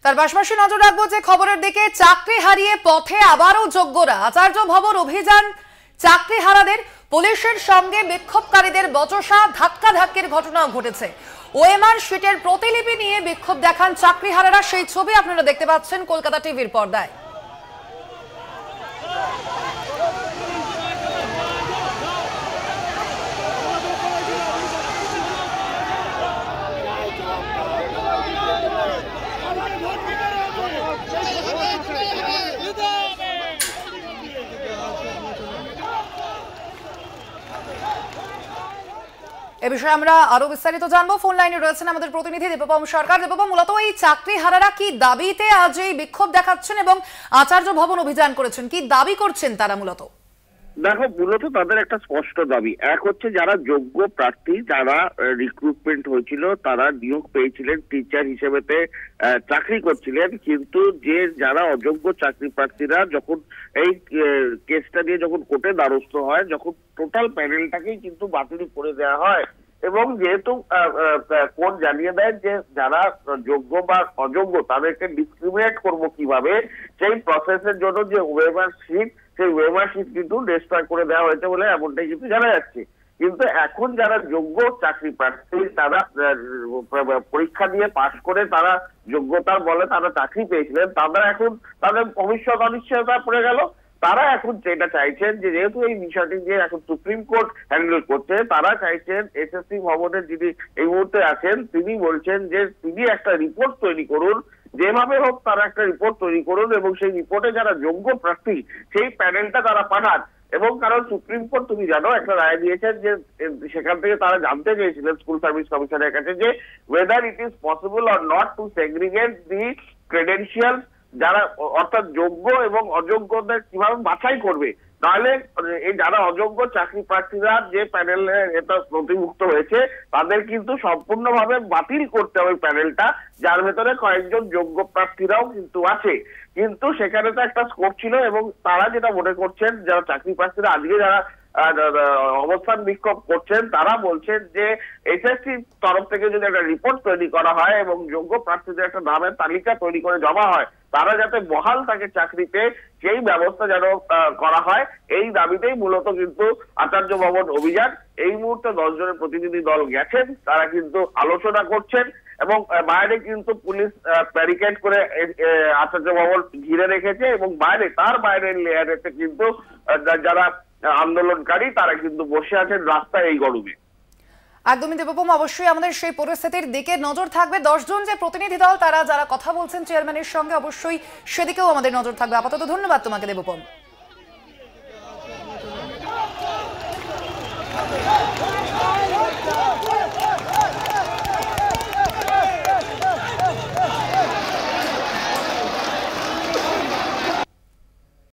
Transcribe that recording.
তার পাশাপাশি নজর রাখবো যে খবরের দিকে, চাকরি হারিয়ে পথে আবারও যোগ্যরা। আচার্য ভবন অভিযান, চাকরি হারাদের পুলিশের সঙ্গে বিক্ষোভকারীদের বচসা, ধাক্কাধাক্কির ঘটনাও ঘটেছে। ওএমআর শিটের প্রতিলিপি নিয়ে বিক্ষোভ দেখান চাকরি হারারা, সেই ছবি আপনারা দেখতে পাচ্ছেন কলকাতা টিভির পর্দায়। এ বিষয়ে আমরা আরো বিস্তারিত জানবো। ফোন লাইনে রয়েছেন আমাদের প্রতিনিধি দেবপম সরকার। দেবপম, মূলত এই চাকরি হারারা কি দাবিতে আজ এই বিক্ষোভ দেখাচ্ছেন এবং আচার্য ভবন অভিযান করেছেন, কি দাবি করছেন তারা? মূলত দেখো, মূলত তাদের একটা স্পষ্ট দাবি। এক হচ্ছে, যারা যোগ্য প্রার্থী, যারা রিক্রুটমেন্ট হয়েছিল, তারা নিয়োগ পেয়েছিলেন টিচার হিসেবেতে চাকরি করছিলেন, কিন্তু যারা অযোগ্য চাকরি প্রার্থীরা যখন এই কেসটা নিয়ে যখন কোর্টে দ্বারস্থ হয়, যখন টোটাল প্যানেলটাকেই কিন্তু বাতিল করে দেওয়া হয় এবং যেহেতু কোর্ট জানিয়ে দেয় যে যারা যোগ্য বা অযোগ্য তাদেরকে ডিসক্রিমিনেট করবো কিভাবে, সেই প্রসেসের জন্য যে ওয়েমার শিট, সেই ওয়েমার শিট কিন্তু ডিস্ট্রয় করে দেওয়া হয়েছে বলে এমনটাই কিন্তু জানা যাচ্ছে। কিন্তু এখন যারা যোগ্য চাকরি প্রার্থী, তারা পরীক্ষা দিয়ে পাশ করে তারা যোগ্যতার বলে তারা চাকরি পেয়েছিলেন, তারা এখন তাদের ভবিষ্যৎ অনিশ্চয়তা পড়ে গেল। তারা এখন যেটা চাইছেন যে যেহেতু এই বিষয়টি যে এখন সুপ্রিম কোর্ট হ্যান্ডেল করছে, তারা চাইছেন এসএসসি ভবনের যিনি এই মুহূর্তে আছেন তিনি বলছেন যে তিনি একটা রিপোর্ট তৈরি করুন, যেভাবে হোক তারা একটা রিপোর্ট তৈরি করুন এবং সেই রিপোর্টে যারা যোগ্য প্রার্থী সেই প্যানেলটা তারা পাঠান। এবং কারণ সুপ্রিম কোর্ট তুমি জানো একটা রায় দিয়েছেন যে সেখান থেকে তারা জানতে চেয়েছিলেন স্কুল সার্ভিস কমিশনের কাছে যে whether it is possible or not to segregate the credential, যারা অর্থাৎ যোগ্য এবং অযোগ্যদের কিভাবে বাছাই করবে। তাহলে এই যারা অযোগ্য চাকরি প্রার্থীরা যে প্যানেলে এটা নথিভুক্ত হয়েছে তাদের কিন্তু সম্পূর্ণভাবে বাতিল করতে হবে প্যানেলটা, যার ভেতরে কয়েকজন যোগ্য প্রার্থীরাও কিন্তু আছে। কিন্তু সেখানে তো একটা স্কোপ ছিল এবং তারা যেটা মনে করছেন, যারা চাকরি প্রার্থীরা আজকে যারা অবস্থান বিক্ষোভ করছেন, তারা বলছেন যে এসএসসি তরফ থেকে যদি একটা রিপোর্ট তৈরি করা হয় এবং যোগ্য প্রার্থীদের একটা নামের তালিকা তৈরি করে জমা হয়, তারা যাতে বহাল থাকে চাকরিতে, সেই ব্যবস্থা যেন করা হয়। এই দাবিতেই মূলত কিন্তু আচার্য ভবন অভিযান। এই মুহূর্তে 10 জনের প্রতিনিধি দল গেছেন, তারা কিন্তু আলোচনা করছেন এবং বাইরে কিন্তু পুলিশ ব্যারিকেড করে আচার্য ভবন ঘিরে রেখেছে এবং তার বাইরের লেয়ারেতে কিন্তু যারা আন্দোলনকারী তারা কিন্তু বসে আছেন রাস্তায় এই গরমে। একদমই দেবপম, অবশ্যই আমাদের সেই পরিস্থিতির দিকে নজর থাকবে। 10 জন যে প্রতিনিধি দল তারা যারা কথা বলছেন চেয়ারম্যানের সঙ্গে, অবশ্যই সেদিকেও আমাদের নজর থাকবে। আপাতত ধন্যবাদ তোমাকে দেবপম।